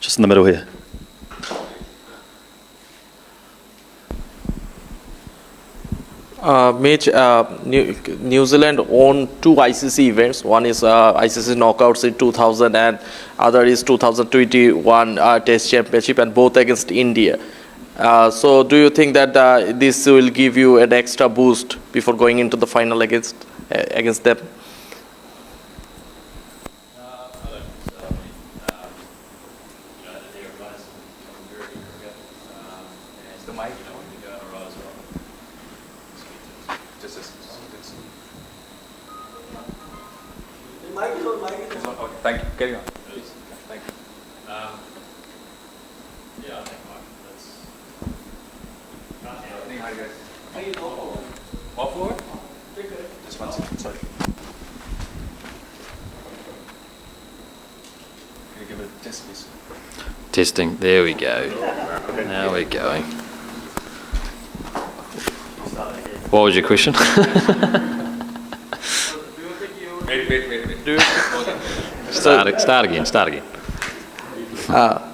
Just in the middle here. Mitch, New Zealand won two ICC events. One is ICC Knockouts in 2000 and other is 2021 Test Championship, and both against India. So do you think that this will give you an extra boost before going into the final against them? Thank you. Carry on. Thank you. Yeah, I think that's. Off floor? Just one second, sorry. Can you give it a test, please? Testing. There we go. Now we're going. What was your question? Wait. Start again.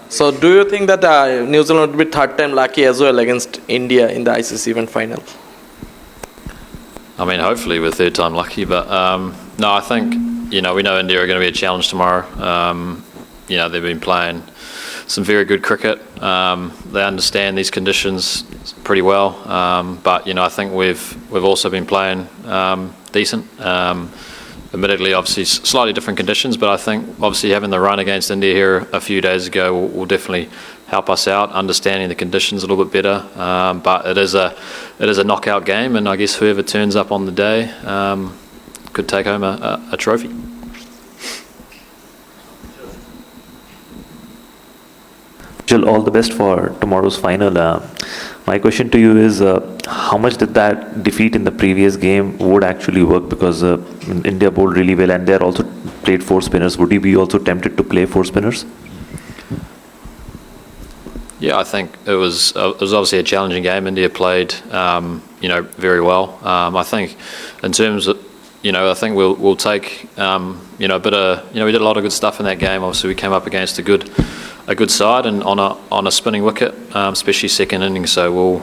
So do you think that New Zealand would be third time lucky as well against India in the ICC event final? I mean, hopefully we're third time lucky, but no, I think, we know India are going to be a challenge tomorrow. They've been playing some very good cricket. They understand these conditions pretty well, but I think we've also been playing decent. Admittedly, obviously, slightly different conditions, but I think obviously having the run against India here a few days ago will definitely help us out, understanding the conditions a little bit better. But it is a knockout game, and I guess whoever turns up on the day could take home a trophy. All the best for tomorrow's final. My question to you is, how much did that defeat in the previous game would actually work? Because India bowled really well, and they also played four spinners. Would you be also tempted to play four spinners? Yeah, I think it was obviously a challenging game. India played, very well. I think in terms of, I think we'll take, a bit of, we did a lot of good stuff in that game. Obviously, we came up against a good side and on a spinning wicket, especially second innings. So we'll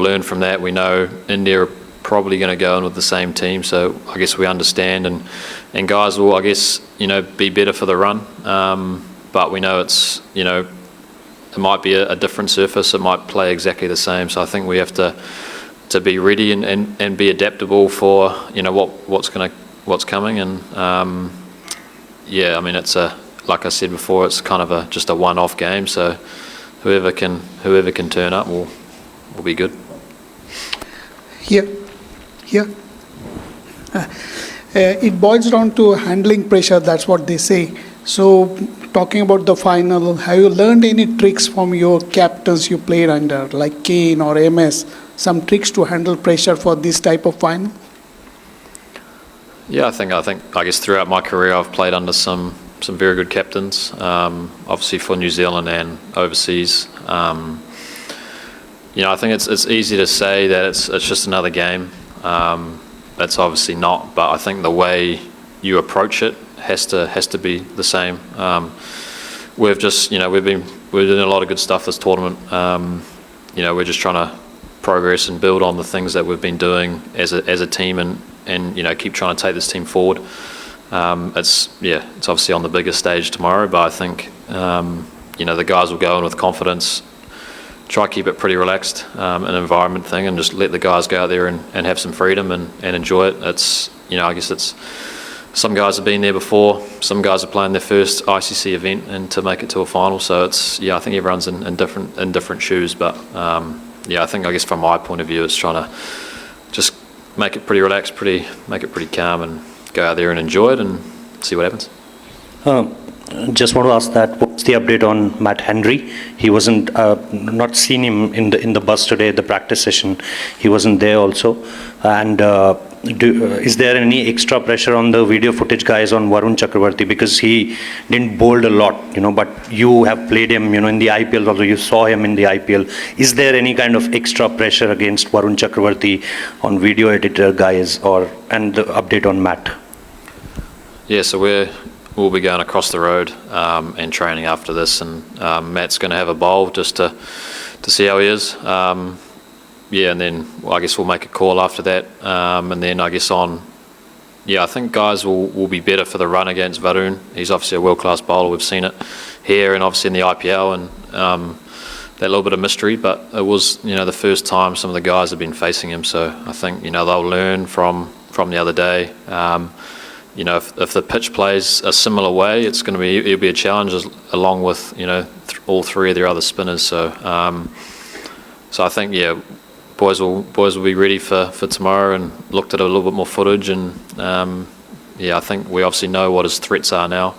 learn from that. We know India are probably going to go in with the same team, so I guess we understand, and guys will, I guess, be better for the run. But we know it's, it might be a different surface. It might play exactly the same. So I think we have to be ready and be adaptable for what's coming. And I mean, it's like I said before, it's kind of just a one-off game. So whoever can turn up will be good. Here. It boils down to handling pressure. That's what they say. So, talking about the final, have you learned any tricks from your captains you played under, like Kane or MS? Some tricks to handle pressure for this type of final? Yeah, I guess throughout my career I've played under some very good captains, obviously for New Zealand and overseas. I think it's easy to say that it's just another game. That's obviously not, but I think the way you approach it has to be the same. We've just, we're doing a lot of good stuff this tournament. We're just trying to progress and build on the things that we've been doing as a team, and keep trying to take this team forward. It's obviously on the biggest stage tomorrow, but I think the guys will go in with confidence. Try to keep it pretty relaxed, an environment thing, and just let the guys go out there and have some freedom and enjoy it. It's I guess it's some guys have been there before. Some guys are playing their first ICC event and to make it to a final. So it's I think everyone's in different shoes, but I guess from my point of view, it's trying to just make it pretty relaxed, make it pretty calm, and go out there and enjoy it and see what happens. Just want to ask that, what's the update on Matt Henry? He wasn't, not seen him in the bus today, the practice session. He wasn't there also. And is there any extra pressure on the video footage guys on Varun Chakravarti? Because he didn't bowl a lot, but you have played him, in the IPL, although you saw him in the IPL. Is there any kind of extra pressure against Varun Chakravarti on video editor guys, and the update on Matt? Yeah, so we're we'll be going across the road and training after this, and Matt's going to have a bowl just to see how he is. Yeah, and then I guess we'll make a call after that, and then I guess I think guys will be better for the run against Varun. He's obviously a world-class bowler. We've seen it here and obviously in the IPL, and that little bit of mystery, but it was, the first time some of the guys have been facing him, so I think, they'll learn from the other day. If the pitch plays a similar way, it'll be a challenge along with, all three of their other spinners, so I think, boys will be ready for tomorrow, and looked at a little bit more footage, and I think we obviously know what his threats are now.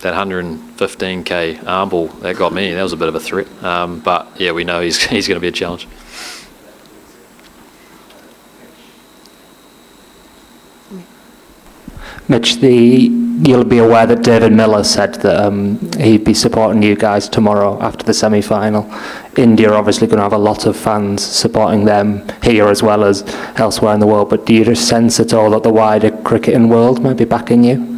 That 115k arm ball, that got me. That was a bit of a threat. But yeah, we know he's going to be a challenge. Mitch, you'll be aware that David Miller said that he'd be supporting you guys tomorrow after the semi-final. India are obviously going to have a lot of fans supporting them here as well as elsewhere in the world, but do you just sense at all that the wider cricketing world might be backing you?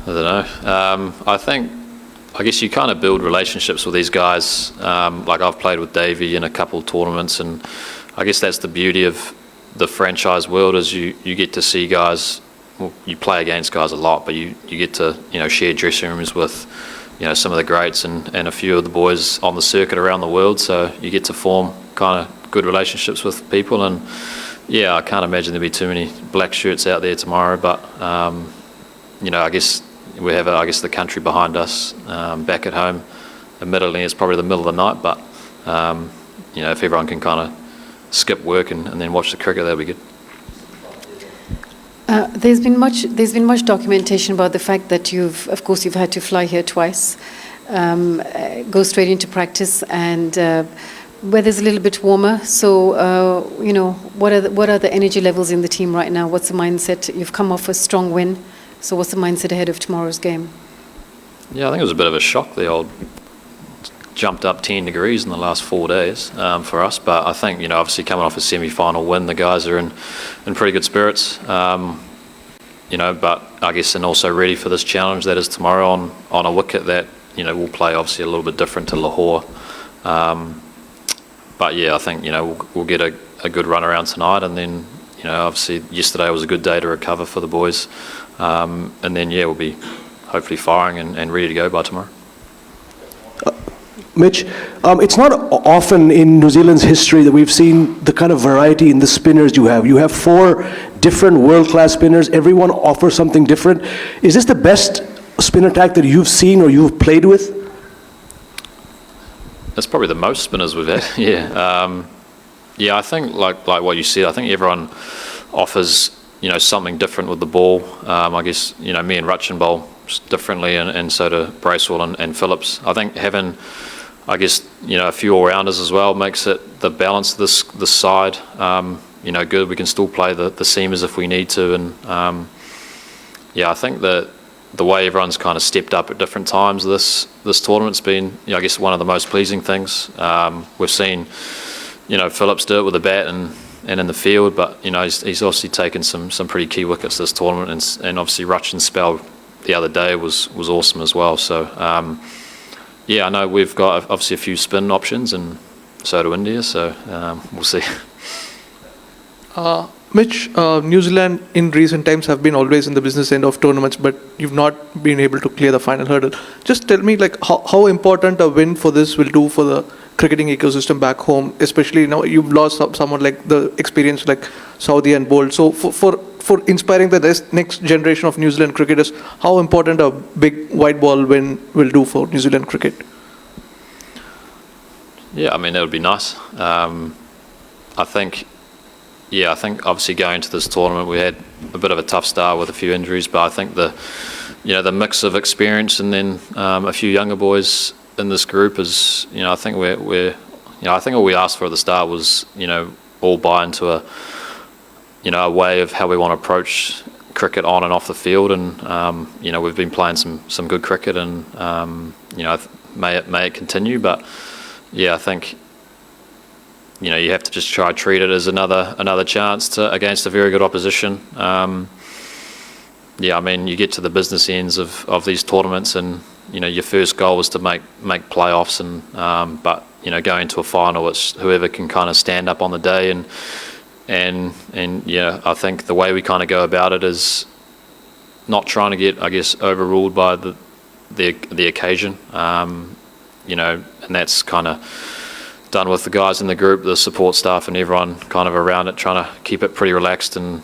I don't know. I guess you kind of build relationships with these guys. Like I've played with Davey in a couple of tournaments, and I guess that's the beauty of the franchise world, is you get to see guys. Well, you play against guys a lot, but you get to share dressing rooms with some of the greats and a few of the boys on the circuit around the world. So you get to form kind of good relationships with people, and I can't imagine there'll be too many black shirts out there tomorrow. But I guess we have the country behind us back at home. Admittedly, it's probably the middle of the night, but if everyone can kind of skip work and then watch the cricket, that'll be good. There's been much documentation about the fact that you've had to fly here twice, go straight into practice, and weather's a little bit warmer. So what are the energy levels in the team right now? What's the mindset? You've come off a strong win, so what's the mindset ahead of tomorrow's game? Yeah, I think it was a bit of a shock. The old jumped up 10 degrees in the last 4 days for us, but I think obviously coming off a semi-final win, the guys are in pretty good spirits. But I guess and also ready for this challenge that is tomorrow on a wicket that will play obviously a little bit different to Lahore. But I think we'll get a good run around tonight, and then obviously yesterday was a good day to recover for the boys, and then we'll be hopefully firing and ready to go by tomorrow. Mitch, it's not often in New Zealand's history that we've seen the kind of variety in the spinners you have. You have 4 different world-class spinners. Everyone offers something different. Is this the best spin attack that you've seen or you've played with? That's probably the most spinners we've had. I think like what you said, I think everyone offers something different with the ball. I guess me and Rachin bowl differently, and so do Bracewell and Phillips. I think having a few all-rounders as well makes it the balance of this side good. We can still play the seamers if we need to, and I think that the way everyone's kind of stepped up at different times this tournament's been I guess one of the most pleasing things. We've seen Phillips do it with a bat and in the field, but he's obviously taken some pretty key wickets this tournament, and obviously Rachin's spell the other day was awesome as well. So I know we've got obviously a few spin options, and so do India, so we'll see. Mitch, New Zealand in recent times have been always in the business end of tournaments, but you've not been able to clear the final hurdle. Just tell me, how important a win for this will do for the cricketing ecosystem back home, especially you've lost someone like the experience like Saudi and Bolt. So for inspiring the next generation of New Zealand cricketers, how important a big white ball win will do for New Zealand cricket? That would be nice. I think obviously going into this tournament we had a bit of a tough start with a few injuries, but I think the mix of experience and then a few younger boys in this group is I think I think all we asked for at the start was all buy into a way of how we want to approach cricket on and off the field, and we've been playing some good cricket, and may it continue, but I think you have to just try to treat it as another chance against a very good opposition. yeah, I mean, you get to the business ends of these tournaments, and your first goal is to make playoffs, and but going to a final, it's whoever can kind of stand up on the day, and yeah, I think the way we kind of go about it is not trying to get, I guess, overruled by the occasion, and that's kind of done with the guys in the group, the support staff, and everyone kind of around it, trying to keep it pretty relaxed, and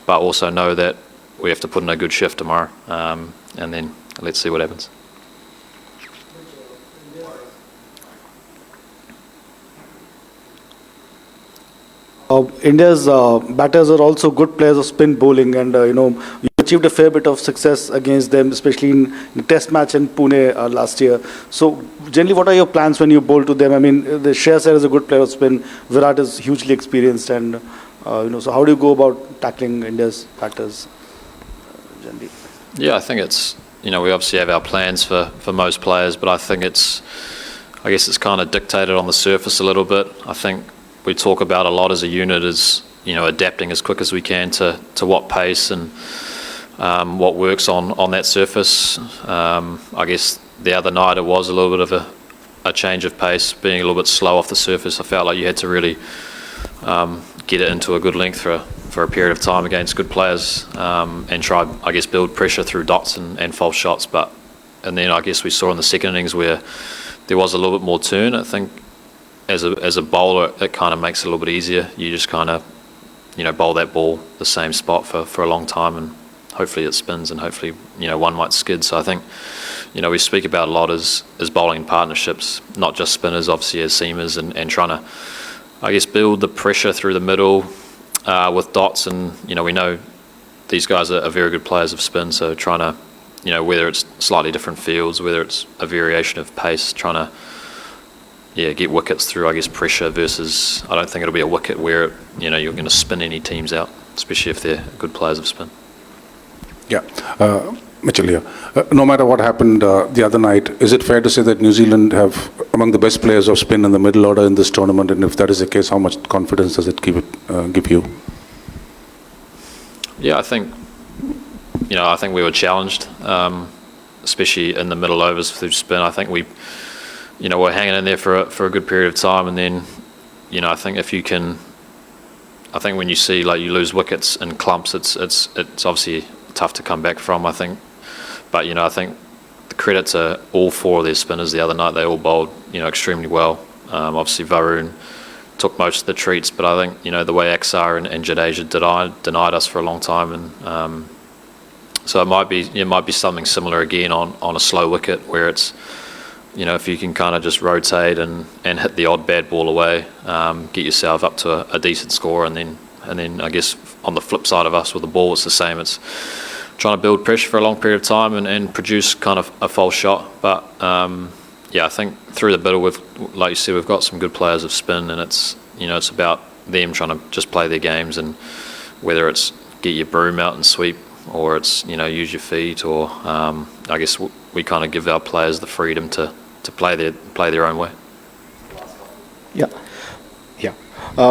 but also know that we have to put in a good shift tomorrow, and then let's see what happens. India's batters are also good players of spin bowling, and you achieved a fair bit of success against them, especially in the Test match in Pune last year. So, generally, what are your plans when you bowl to them? I mean, the Shreyas Iyer is a good player of spin. Virat is hugely experienced, and so how do you go about tackling India's batters generally? Yeah, I think it's we obviously have our plans for most players, but I think I guess it's kind of dictated on the surface a little bit. I think we talk about a lot as a unit is adapting as quick as we can to what pace and what works on that surface. I guess the other night it was a little bit of a change of pace, being a little bit slow off the surface. I felt like you had to really get it into a good length for a period of time against good players, and try, I guess, build pressure through dots and false shots. And then I guess we saw in the second innings where there was a little bit more turn. I think as a bowler, it kind of makes it a little bit easier. You just kind of bowl that ball the same spot for a long time, and hopefully it spins, and hopefully one might skid. So I think we speak about a lot as bowling partnerships, not just spinners, obviously, as seamers, and trying to, I guess, build the pressure through the middle with dots. And we know these guys are very good players of spin, so trying to whether it's slightly different fields, whether it's a variation of pace, trying to get wickets through, I guess, pressure versus, I don't think it'll be a wicket where you're going to spin any teams out, especially if they're good players of spin. Yeah, Mitchell here. No matter what happened the other night, is it fair to say that New Zealand have among the best players of spin in the middle order in this tournament? And if that is the case, how much confidence does it give you? Yeah, I think we were challenged, especially in the middle overs through spin. I think we're hanging in there for a good period of time, and then I think if you can, I think when you see like you lose wickets in clumps, it's obviously tough to come back from, I think. But I think the credit to all four of their spinners the other night. They all bowled extremely well. Obviously Varun took most of the treats, but I think the way Axar and Jadeja denied us for a long time, and so it might be something similar again on a slow wicket where it's if you can kind of just rotate and hit the odd bad ball away, get yourself up to a decent score, and then I guess on the flip side of us with the ball, it's the same. It's trying to build pressure for a long period of time and produce kind of a false shot. But I think through the middle, like you said, we've got some good players of spin, and it's it's about them trying to just play their games, and whether it's get your broom out and sweep, or it's use your feet, or I guess we kind of give our players the freedom to play their own way. Yeah.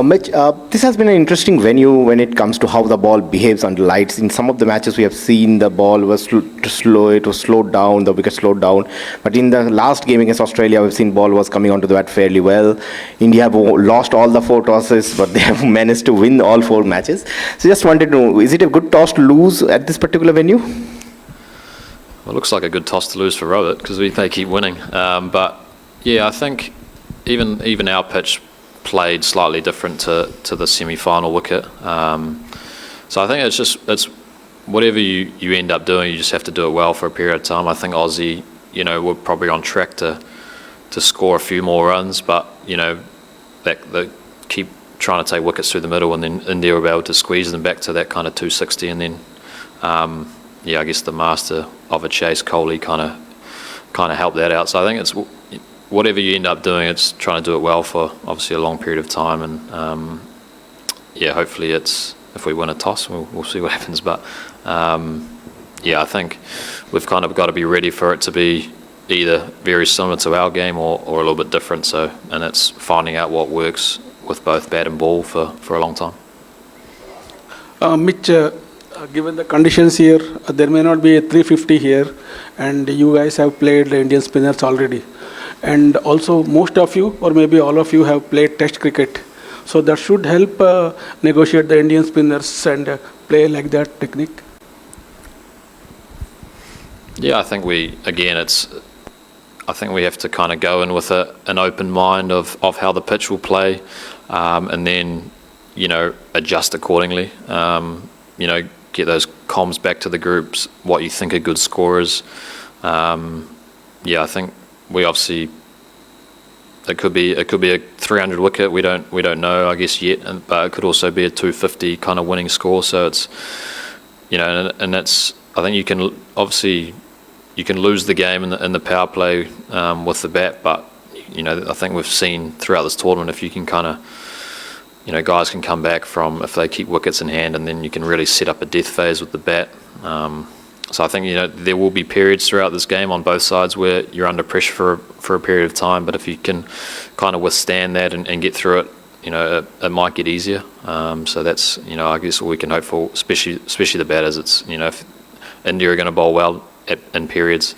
Mitch, this has been an interesting venue when it comes to how the ball behaves under lights. In some of the matches we have seen the ball was slow, it was slowed down, the wicket slowed down. But in the last game against Australia, we've seen ball was coming onto the bat fairly well. India have lost all the 4 tosses, but they have managed to win all 4 matches. So just wanted to know, is it a good toss to lose at this particular venue? Well, it looks like a good toss to lose for Rohit because they keep winning. But yeah, I think even our pitch played slightly different to the semi-final wicket. So I think it's whatever you end up doing, you just have to do it well for a period of time. I think Aussie, we're probably on track to score a few more runs, but they keep trying to take wickets through the middle, and then India will be able to squeeze them back to that kind of 260, and then I guess the master of a chase, Kohli, kind of helped that out. So I think it's whatever you end up doing, it's trying to do it well for obviously a long period of time, and hopefully if we win a toss, we'll see what happens. But I think we've kind of got to be ready for it to be either very similar to our game or a little bit different. So, and it's finding out what works with both bat and ball for a long time. Mitch, given the conditions here, there may not be a 350 here, and you guys have played the Indian spinners already. And also, most of you, or maybe all of you, have played Test cricket. So that should help negotiate the Indian spinners and play like that technique. Yeah, I think I think we have to kind of go in with an open mind of how the pitch will play, and then, adjust accordingly. Get those comms back to the groups, what you think are good scorers. I think we obviously, it could be a 300 wicket. We don't know, I guess, yet, but it could also be a 250 kind of winning score. So it's, and that's, I think you can lose the game in the power play with the bat, but I think we've seen throughout this tournament, if you can kind of, guys can come back from, if they keep wickets in hand, and then you can really set up a death phase with the bat. So I think there will be periods throughout this game on both sides where you're under pressure for a period of time, but if you can kind of withstand that and get through it, it might get easier. So that's I guess what we can hope for, especially the batters. It's if India are going to bowl well in periods,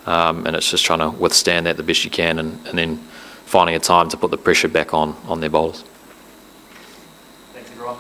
and it's just trying to withstand that the best you can, and then finding a time to put the pressure back on their bowlers. Thanks, everyone.